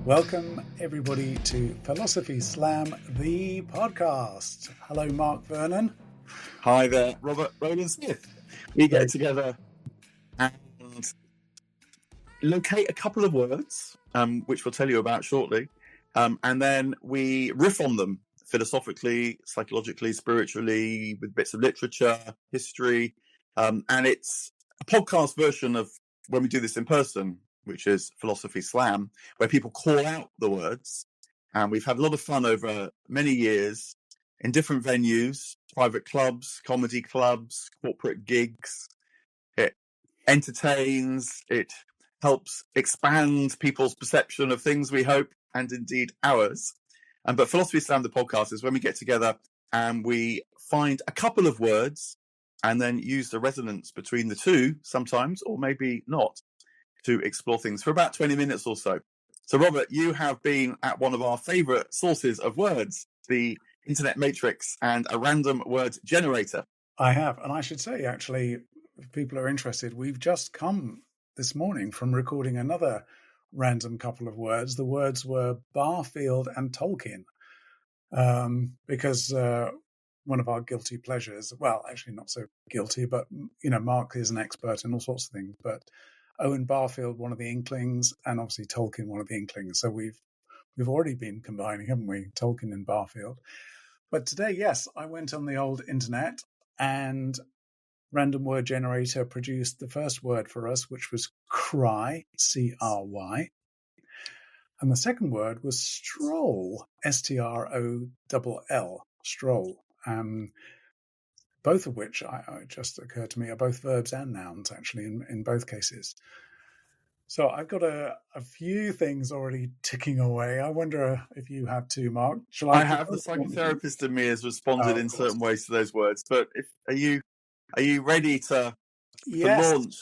Welcome, everybody, to Philosophy Slam, the podcast. Hello, Mark Vernon. Hi there, Robert Rowland Smith. We get together and locate a couple of words, which we'll tell you about shortly, and then we riff on them philosophically, psychologically, spiritually, with bits of literature, history, and it's a podcast version of when we do this in person, which is Philosophy Slam, where people call out the words. And we've had a lot of fun over many years in different venues, private clubs, comedy clubs, corporate gigs. It entertains, it helps expand people's perception of things, we hope, and indeed ours. But Philosophy Slam, the podcast, is when we get together and we find a couple of words and then use the resonance between the two sometimes, or maybe not, to explore things for about 20 minutes or so. So, Robert, you have been at one of our favourite sources of words, the Internet Matrix and a random word generator. I have, and I should say, actually, if people are interested, we've just come this morning from recording another random couple of words. The words were Barfield and Tolkien, because one of our guilty pleasures, well, actually not so guilty, but, Mark is an expert in all sorts of things, but Owen Barfield, one of the Inklings, and obviously Tolkien, one of the Inklings. So we've already been combining, haven't we, Tolkien and Barfield. But today, yes, I went on the old internet and Random Word Generator produced the first word for us, which was cry, C-R-Y. And the second word was stroll, S-T-R-O-L-L, stroll. Both of which, I just occurred to me, are both verbs and nouns, actually, in both cases. So I've got a few things already ticking away. I wonder if you have too, Mark. Shall I have. The psychotherapist in me has responded in certain ways to those words. But are you ready to launch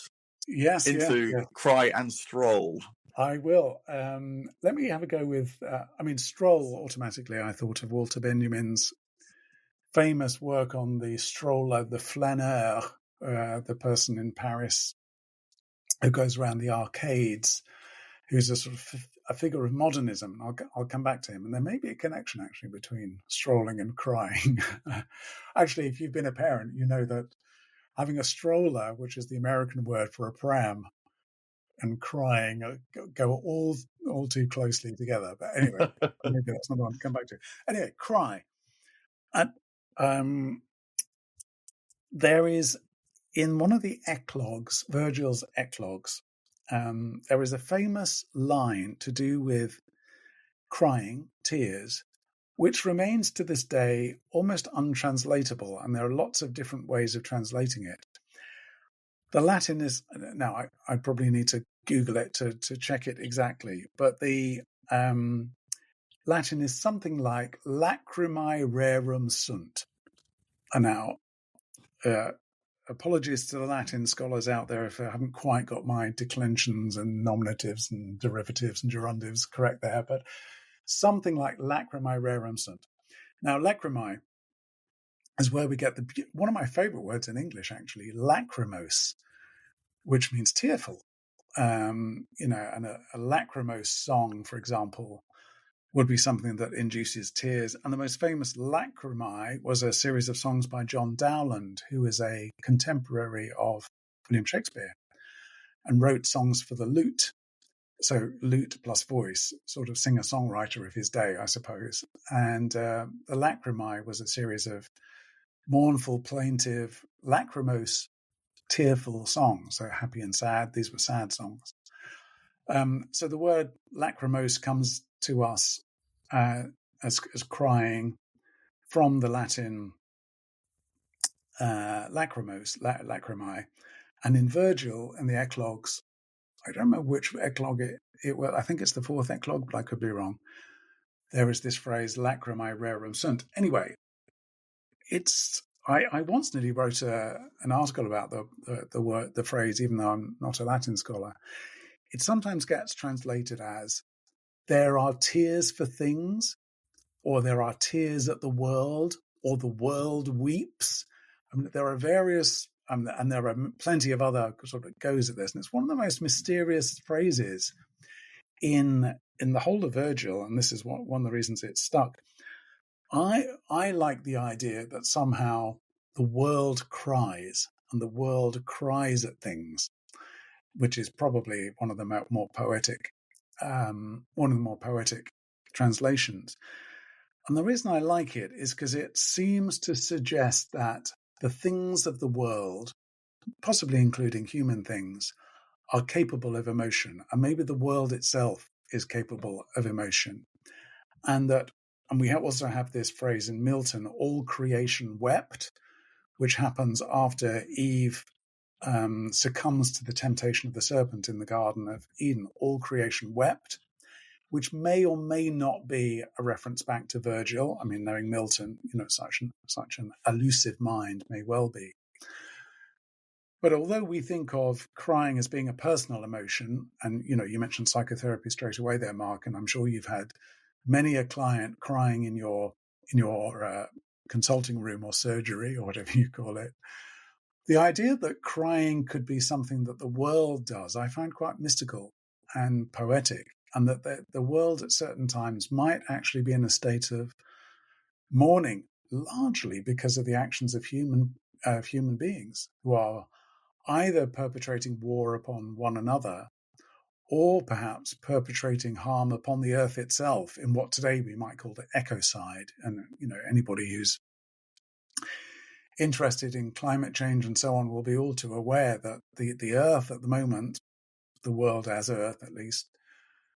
into cry and stroll? I will. Let me have a go with, stroll. Automatically, I thought of Walter Benjamin's famous work on the stroller, the flaneur, the person in Paris who goes around the arcades, who's a sort of a figure of modernism. I'll come back to him. And there may be a connection, actually, between strolling and crying. Actually, if you've been a parent, you know that having a stroller, which is the American word for a pram, and crying go all too closely together. But anyway, maybe that's not what I'll come back to. Anyway, cry. There is, in one of the eclogues, Virgil's eclogues, there is a famous line to do with crying, tears, which remains to this day almost untranslatable, and there are lots of different ways of translating it. The Latin is, now I probably need to Google it to check it exactly, but the Latin is something like lacrimae rerum sunt. And now, apologies to the Latin scholars out there if I haven't quite got my declensions and nominatives and derivatives and gerundives correct there, but something like lacrimae rerum sunt. Now, lacrimae is where we get one of my favorite words in English, actually, lachrymose, which means tearful. And a lachrymose song, for example, would be something that induces tears. And the most famous lacrimae was a series of songs by John Dowland, who is a contemporary of William Shakespeare and wrote songs for the lute. So lute plus voice, sort of singer-songwriter of his day, I suppose. And the lacrimae was a series of mournful, plaintive, lachrymose, tearful songs. So happy and sad. These were sad songs. So the word lachrymose comes to us as crying from the Latin lachrymose, lacrimae. And in Virgil, in the eclogues, I don't remember which eclogue it was. I think it's the fourth eclogue, but I could be wrong. There is this phrase, lacrimae rerum sunt. Anyway, I once nearly wrote an article about the phrase, even though I'm not a Latin scholar. It sometimes gets translated as there are tears for things, or there are tears at the world, or the world weeps. I mean, there are various, and there are plenty of other sort of goes at this. And it's one of the most mysterious phrases in in the whole of Virgil, and this is one of the reasons it stuck, I like the idea that somehow the world cries, and the world cries at things, which is probably one of the more poetic translations. And the reason I like it is because it seems to suggest that the things of the world, possibly including human things, are capable of emotion, and maybe the world itself is capable of emotion. And we also have this phrase in Milton, all creation wept, which happens after Eve succumbs to the temptation of the serpent in the Garden of Eden. All creation wept, which may or may not be a reference back to Virgil. I mean, knowing Milton, such an elusive mind may well be. But although we think of crying as being a personal emotion, and you mentioned psychotherapy straight away there, Mark, and I'm sure you've had many a client crying in your consulting room or surgery or whatever you call it. The idea that crying could be something that the world does, I find quite mystical and poetic, and that the world at certain times might actually be in a state of mourning, largely because of the actions of human beings who are either perpetrating war upon one another or perhaps perpetrating harm upon the earth itself in what today we might call the ecocide. And, anybody who's interested in climate change and so on will be all too aware that the earth at the moment, the world as earth at least,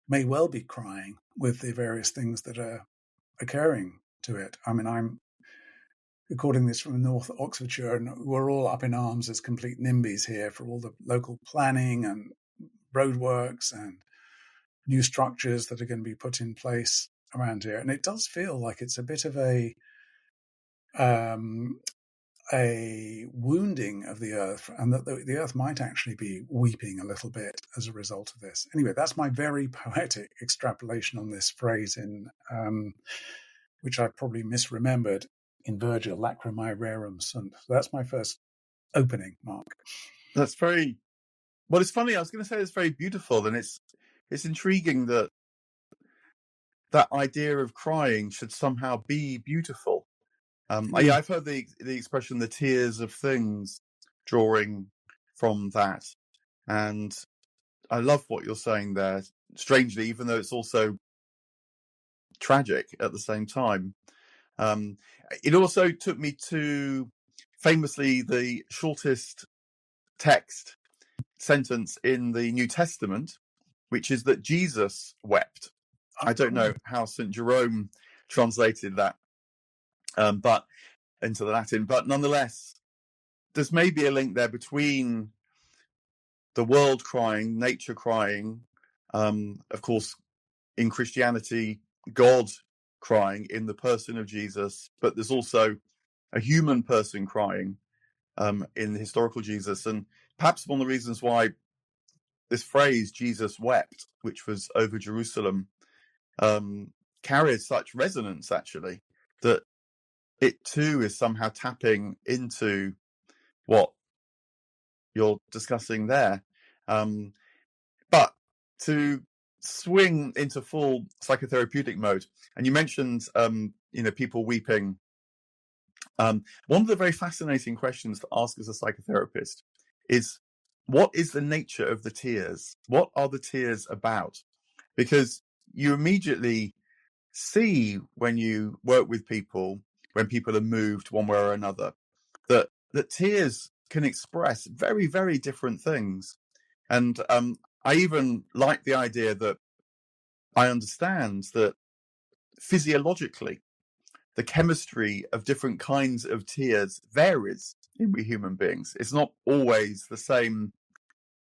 may well be crying with the various things that are occurring to it. I mean, I'm recording this from North Oxfordshire, and we're all up in arms as complete NIMBYs here for all the local planning and roadworks and new structures that are going to be put in place around here. And it does feel like it's a bit of a wounding of the earth, and that the earth might actually be weeping a little bit as a result of this. Anyway, that's my very poetic extrapolation on this phrase in which I probably misremembered in Virgil, lacrimae rerum sunt. So that's my first opening, Mark. That's very, well, it's funny. I was going to say it's very beautiful, and it's intriguing that idea of crying should somehow be beautiful. I've heard the expression "the tears of things," drawing from that, and I love what you're saying there. Strangely, even though it's also tragic at the same time. It also took me to famously the shortest text sentence in the New Testament, which is that Jesus wept. I don't know how St. Jerome translated that, but into the Latin, but nonetheless, there's maybe a link there between the world crying, nature crying, of course, in Christianity, God crying in the person of Jesus, but there's also a human person crying in the historical Jesus. And perhaps one of the reasons why this phrase, Jesus wept, which was over Jerusalem, carries such resonance, actually, that it too is somehow tapping into what you're discussing there. But to swing into full psychotherapeutic mode, and you mentioned people weeping. One of the very fascinating questions to ask as a psychotherapist is, what is the nature of the tears? What are the tears about? Because you immediately see when you work with people, when people are moved one way or another, that tears can express very, very different things. And I even like the idea that I understand that physiologically, the chemistry of different kinds of tears varies in we human beings. It's not always the same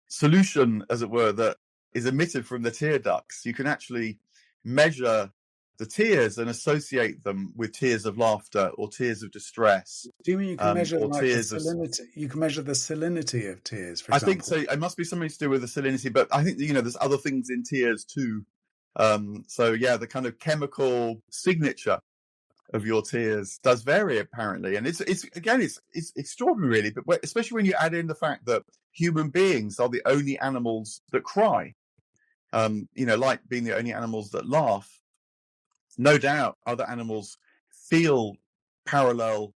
solution, as it were, that is emitted from the tear ducts. You can actually measure the tears and associate them with tears of laughter or tears of distress. Do you mean you can measure or tears the salinity? You can measure the salinity of tears, for example. example. I think so. It must be something to do with the salinity, but I think there's other things in tears too. So yeah, the kind of chemical signature of your tears does vary apparently, and it's extraordinary really, but especially when you add in the fact that human beings are the only animals that cry. like being the only animals that laugh, no doubt other animals feel parallel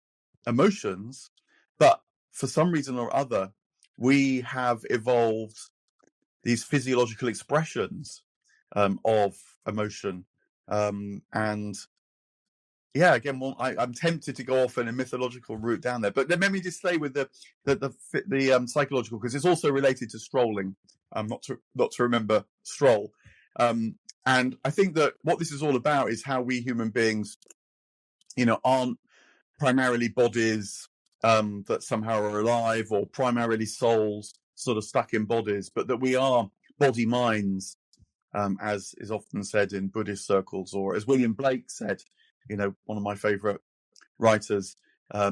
emotions, but for some reason or other, we have evolved these physiological expressions of emotion. And yeah, again, I'm tempted to go off in a mythological route down there, but then let me just stay with the psychological, because it's also related to strolling. Not to remember Stroll. And I think that what this is all about is how we human beings, aren't primarily bodies that somehow are alive, or primarily souls sort of stuck in bodies, but that we are body minds, as is often said in Buddhist circles, or as William Blake said, one of my favorite writers.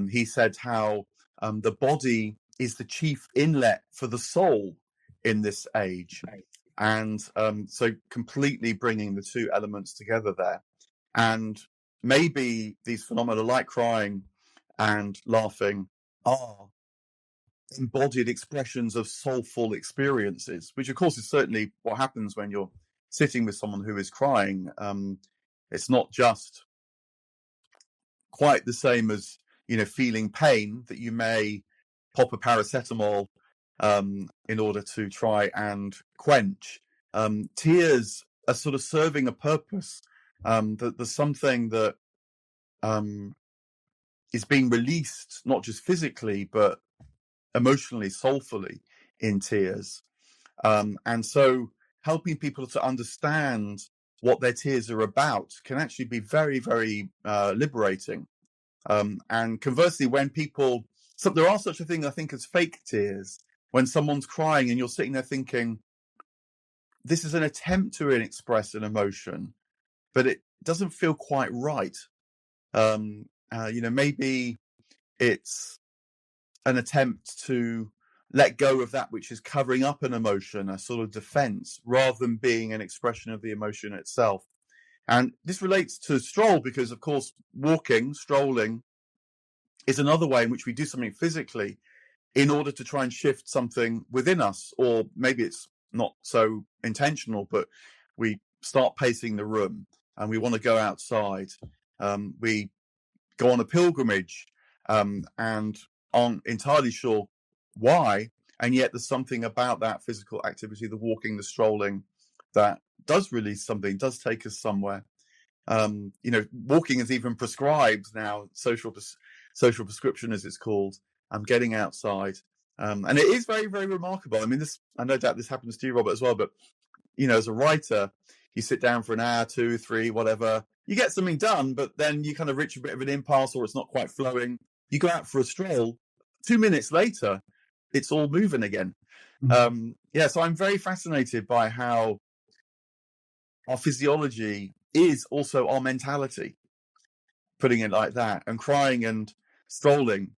He said how the body is the chief inlet for the soul in this age. And so completely bringing the two elements together there. And maybe these phenomena like crying and laughing are embodied expressions of soulful experiences, which of course is certainly what happens when you're sitting with someone who is crying. It's not just quite the same as, feeling pain, that you may pop a paracetamol in order to try and quench. Tears are sort of serving a purpose. There's something that is being released, not just physically, but emotionally, soulfully in tears. And so helping people to understand what their tears are about can actually be very, very liberating. And conversely, when there are such a thing, I think, as fake tears, when someone's crying and you're sitting there thinking, this is an attempt to express an emotion, but it doesn't feel quite right. Maybe it's an attempt to let go of that which is covering up an emotion, a sort of defense, rather than being an expression of the emotion itself. And this relates to stroll because, of course, strolling is another way in which we do something physically in order to try and shift something within us. Or maybe it's not so intentional, but we start pacing the room and we want to go outside. We go on a pilgrimage and aren't entirely sure why, and yet there's something about that physical activity, the walking, the strolling, that does release something, does take us somewhere. Walking is even prescribed now, social prescription as it's called. Getting outside, and it is very, very remarkable. I mean, I no doubt this happens to you, Robert, as well. But as a writer, you sit down for an hour, 2, 3, whatever. You get something done, but then you kind of reach a bit of an impasse, or it's not quite flowing. You go out for a stroll. 2 minutes later, it's all moving again. Mm-hmm. So I'm very fascinated by how our physiology is also our mentality, putting it like that. And crying and strolling,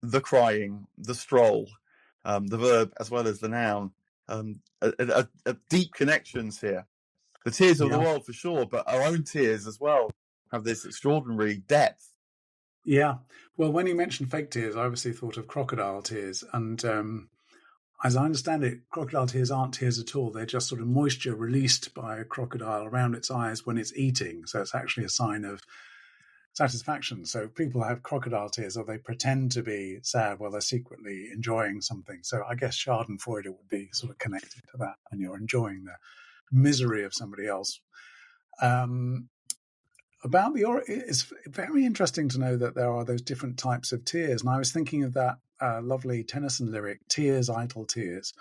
the crying, the stroll, the verb as well as the noun, are deep connections here. The tears of the world for sure, but our own tears as well have this extraordinary depth. Yeah. Well, when you mentioned fake tears, I obviously thought of crocodile tears. And as I understand it, crocodile tears aren't tears at all. They're just sort of moisture released by a crocodile around its eyes when it's eating. So it's actually a sign of satisfaction. So people have crocodile tears, or they pretend to be sad while they're secretly enjoying something. So I guess Schadenfreude would be sort of connected to that, and you're enjoying the misery of somebody else. It's very interesting to know that there are those different types of tears. And I was thinking of that lovely Tennyson lyric, "Tears, idle tears."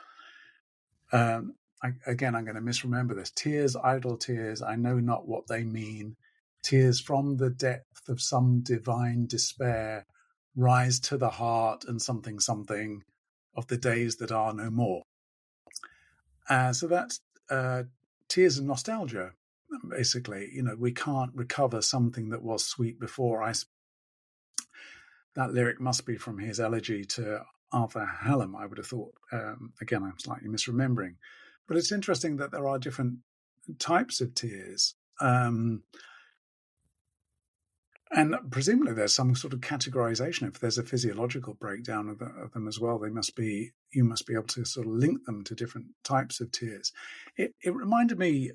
I'm going to misremember this. "Tears, idle tears, I know not what they mean. Tears from the depth of some divine despair rise to the heart and something, something of the days that are no more." So that's tears of nostalgia, basically. We can't recover something that was sweet before. That lyric must be from his elegy to Arthur Hallam, I would have thought. Again, I'm slightly misremembering. But it's interesting that there are different types of tears. And presumably there's some sort of categorization. If there's a physiological breakdown of them as well, you must be able to sort of link them to different types of tears. It reminded me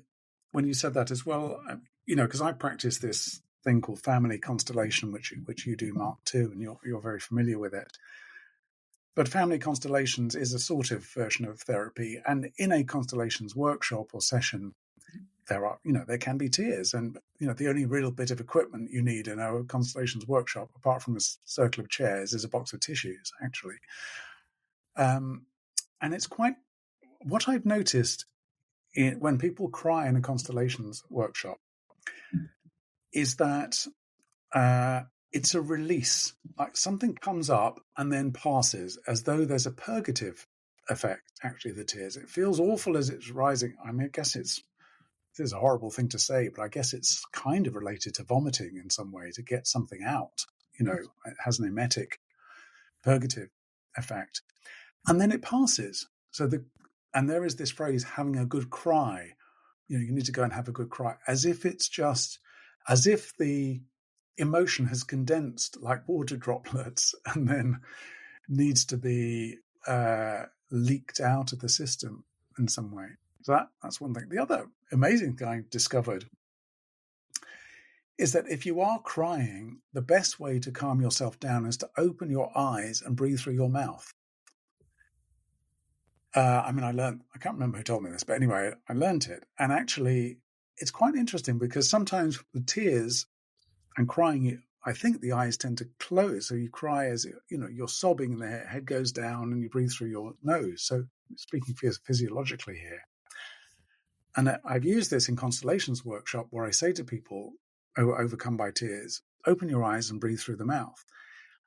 when you said that as well, because I practice this thing called family constellation, which you do, Mark, too, and you're very familiar with it. But family constellations is a sort of version of therapy, and in a constellations workshop or session, there can be tears, and the only real bit of equipment you need in a constellations workshop, apart from a circle of chairs, is a box of tissues, actually. And it's quite what I've noticed when people cry in a constellations workshop is that it's a release, like something comes up and then passes, as though there's a purgative effect. Actually, the tears. It feels awful as it's rising. I mean, I guess this is a horrible thing to say, but I guess it's kind of related to vomiting in some way, to get something out. It has an emetic purgative effect. And then it passes. And there is this phrase, having a good cry. You need to go and have a good cry, as if the emotion has condensed like water droplets and then needs to be leaked out of the system in some way. So that's one thing. The other amazing thing I discovered is that if you are crying, the best way to calm yourself down is to open your eyes and breathe through your mouth. I can't remember who told me this, but anyway, I learned it. And actually, it's quite interesting because sometimes with tears and crying, I think the eyes tend to close. So you cry as, you're sobbing and the head goes down and you breathe through your nose. So speaking physiologically here. And I've used this in Constellations workshop where I say to people who are overcome by tears, open your eyes and breathe through the mouth.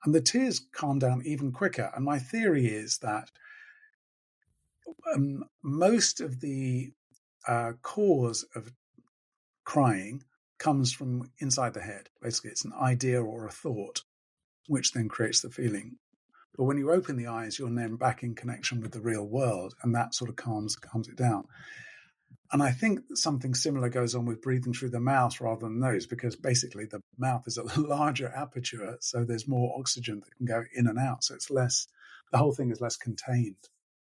And the tears calm down even quicker. And my theory is that most of the cause of crying comes from inside the head. Basically, it's an idea or a thought, which then creates the feeling. But when you open the eyes, you're then back in connection with the real world, and that sort of calms it down. And I think something similar goes on with breathing through the mouth rather than the nose, because basically the mouth is a larger aperture, so there's more oxygen that can go in and out. So the whole thing is less contained,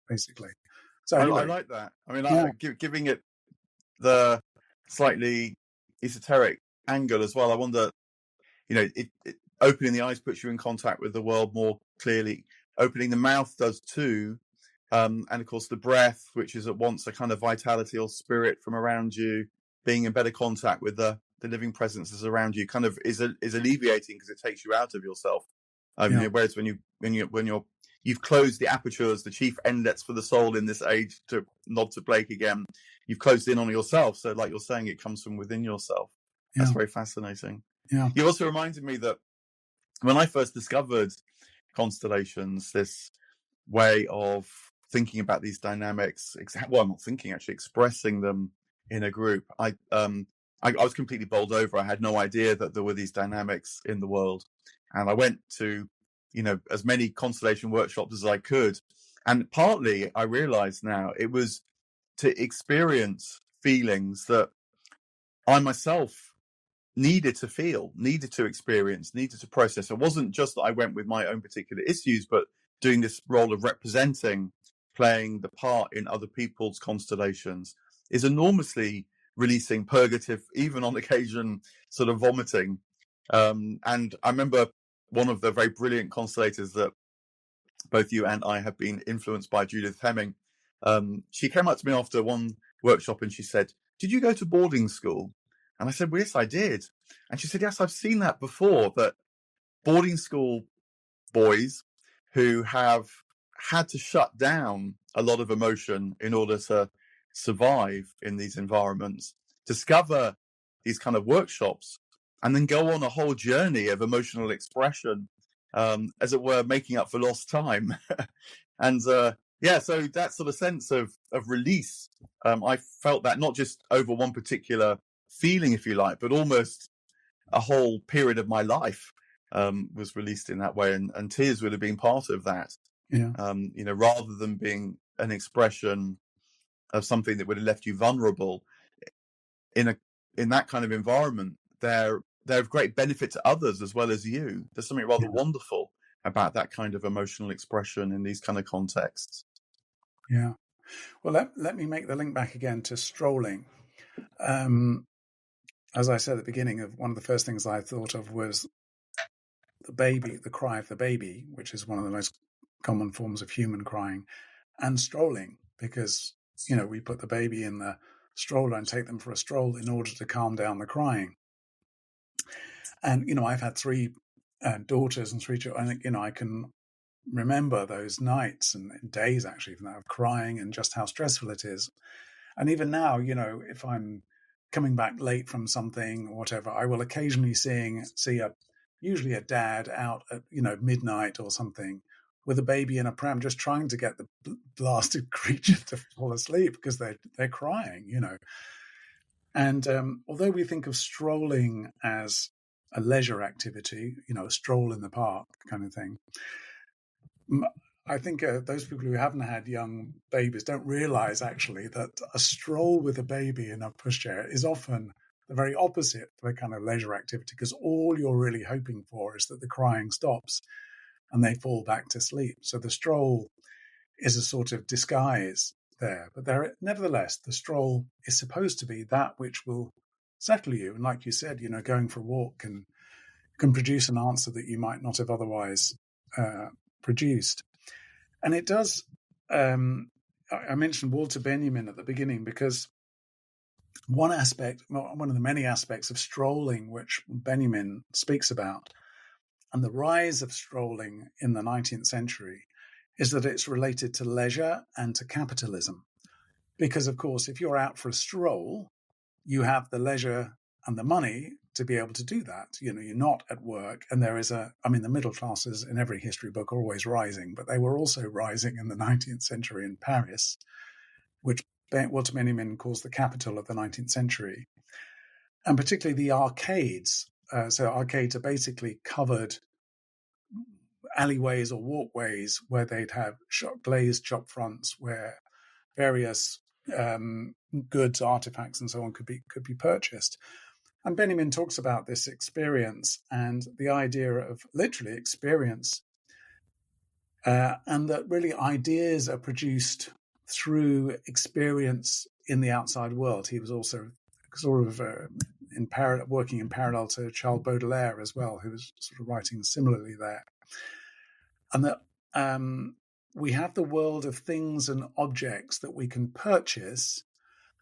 basically. So anyway, I like that. I mean, giving it the slightly esoteric angle as well. I wonder, opening the eyes puts you in contact with the world more clearly. Opening the mouth does too. And of course, the breath, which is at once a kind of vitality or spirit from around you, being in better contact with the living presences around you, kind of is alleviating because it takes you out of yourself. Whereas when you've closed the apertures, the chief endlets for the soul in this age, to nod to Blake again, you've closed in on yourself. So, like you're saying, it comes from within yourself. That's very fascinating. Yeah. You also reminded me that when I first discovered constellations, this way of thinking about these dynamics, not thinking, actually expressing them in a group, I was completely bowled over. I had no idea that there were these dynamics in the world, and I went to as many constellation workshops as I could, and partly I realized now it was to experience feelings that I myself needed to feel, needed to experience, needed to process. It wasn't just that I went with my own particular issues, but doing this role of representing, playing the part in other people's constellations is enormously releasing, purgative, even on occasion sort of vomiting. And I remember one of the very brilliant constellators that both you and I have been influenced by, Judith Hemming. She came up to me after one workshop and she said, "Did you go to boarding school?" And I said, "Well, yes, I did." And she said, "Yes, I've seen that before, that boarding school boys who have had to shut down a lot of emotion in order to survive in these environments, discover these kind of workshops, and then go on a whole journey of emotional expression, as it were, making up for lost time." And so that sort of sense of release, I felt that not just over one particular feeling, if you like, but almost a whole period of my life was released in that way, and tears would have been part of that. Rather than being an expression of something that would have left you vulnerable in that kind of environment, there they're of great benefit to others as well as you. There's something rather Yeah. wonderful about that kind of emotional expression in these kind of contexts. Yeah. Well, let me make the link back again to strolling. As I said at the beginning, of one of the first things I thought of was the cry of the baby, which is one of the most common forms of human crying, and strolling, because, we put the baby in the stroller and take them for a stroll in order to calm down the crying. And, I've had three daughters and three children, and, I can remember those nights and days, actually, of crying and just how stressful it is. And even now, if I'm coming back late from something or whatever, I will occasionally see usually a dad out at, midnight or something with a baby in a pram, just trying to get the blasted creature to fall asleep because they're crying, And although we think of strolling as a leisure activity, a stroll in the park kind of thing, I think those people who haven't had young babies don't realize actually that a stroll with a baby in a pushchair is often the very opposite of a kind of leisure activity, because all you're really hoping for is that the crying stops and they fall back to sleep. So the stroll is a sort of disguise there. But nevertheless, the stroll is supposed to be that which will settle you. And like you said, going for a walk can produce an answer that you might not have otherwise produced. And it does, I mentioned Walter Benjamin at the beginning because one of the many aspects of strolling which Benjamin speaks about, and the rise of strolling in the 19th century, is that it's related to leisure and to capitalism. Because, of course, if you're out for a stroll, you have the leisure and the money to be able to do that. You're not at work. And there is the middle classes in every history book are always rising, but they were also rising in the 19th century in Paris, which Walter Benjamin calls the capital of the 19th century. And particularly the arcades. So arcades are basically covered alleyways or walkways where they'd have glazed shop fronts where various goods, artifacts, and so on could be purchased. And Benjamin talks about this experience and the idea of literally experience, and that really ideas are produced through experience in the outside world. He was also sort of working in parallel to Charles Baudelaire as well, who was sort of writing similarly there. And that we have the world of things and objects that we can purchase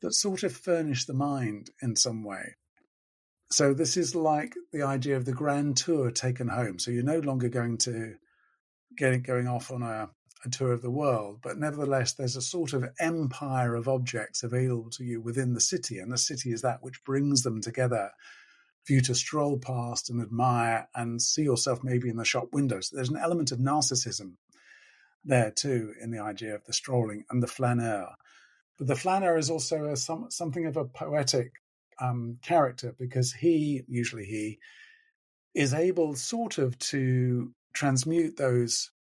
that sort of furnish the mind in some way. So this is like the idea of the grand tour taken home. So you're no longer going off on a tour of the world, but nevertheless, there's a sort of empire of objects available to you within the city. And the city is that which brings them together for you to stroll past and admire and see yourself maybe in the shop windows. So there's an element of narcissism there too in the idea of the strolling and the flaneur. But the flaneur is also something of a poetic character, because he is able sort of to transmute those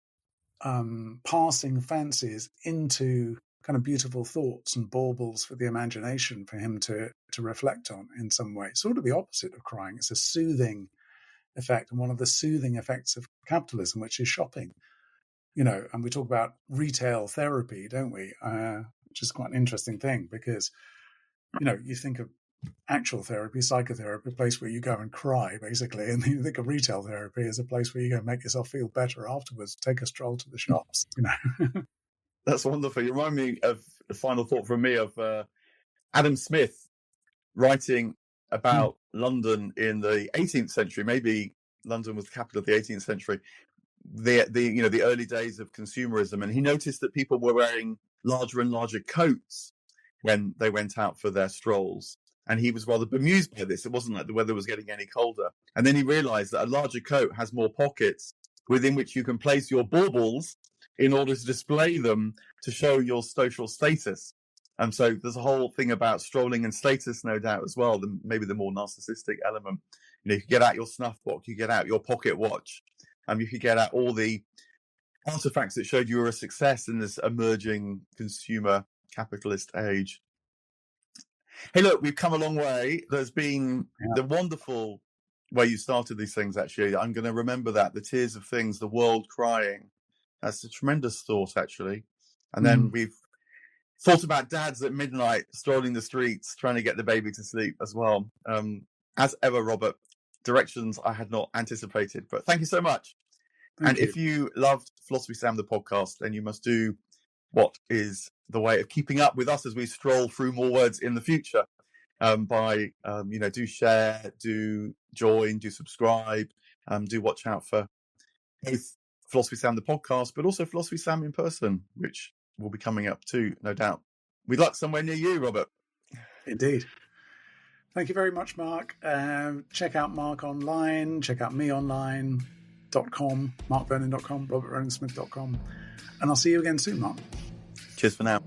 passing fancies into kind of beautiful thoughts and baubles for the imagination for him to reflect on in some way. Sort of the opposite of crying. It's a soothing effect, and one of the soothing effects of capitalism, which is shopping. And we talk about retail therapy, don't we? Which is quite an interesting thing, because, you think of actual therapy, psychotherapy, a place where you go and cry, basically. And you think of retail therapy as a place where you go and make yourself feel better afterwards, take a stroll to the shops, That's wonderful. You remind me of a final thought from me of Adam Smith writing about London in the 18th century. Maybe London was the capital of the 18th century. The early days of consumerism, and he noticed that people were wearing larger and larger coats when they went out for their strolls. And he was rather bemused by this. It wasn't like the weather was getting any colder. And then he realized that a larger coat has more pockets within which you can place your baubles in order to display them to show your social status. And so there's a whole thing about strolling and status, no doubt, as well. Maybe the more narcissistic element. You could get out your snuff box, you get out your pocket watch, you could get out all the artifacts that showed you were a success in this emerging consumer capitalist age. Hey, look, we've come a long way. There's been the wonderful where you started these things, actually. I'm going to remember that. The tears of things, the world crying. That's a tremendous thought, actually. And then we've thought about dads at midnight strolling the streets, trying to get the baby to sleep as well. As ever, Robert, directions I had not anticipated. But thank you so much. Thank you. If you loved Philosophy Sam, the podcast, then you must do what is the way of keeping up with us as we stroll through more words in the future. By do share, do join, do subscribe, do watch out for both Philosophy Sam the podcast, but also Philosophy Sam in person, which will be coming up too, no doubt. We'd like somewhere near you, Robert. Indeed. Thank you very much, Mark. Check out Mark online, check out me online.com, markvernon.com, robertveronsmith.com, and I'll see you again soon, Mark. Cheers for now.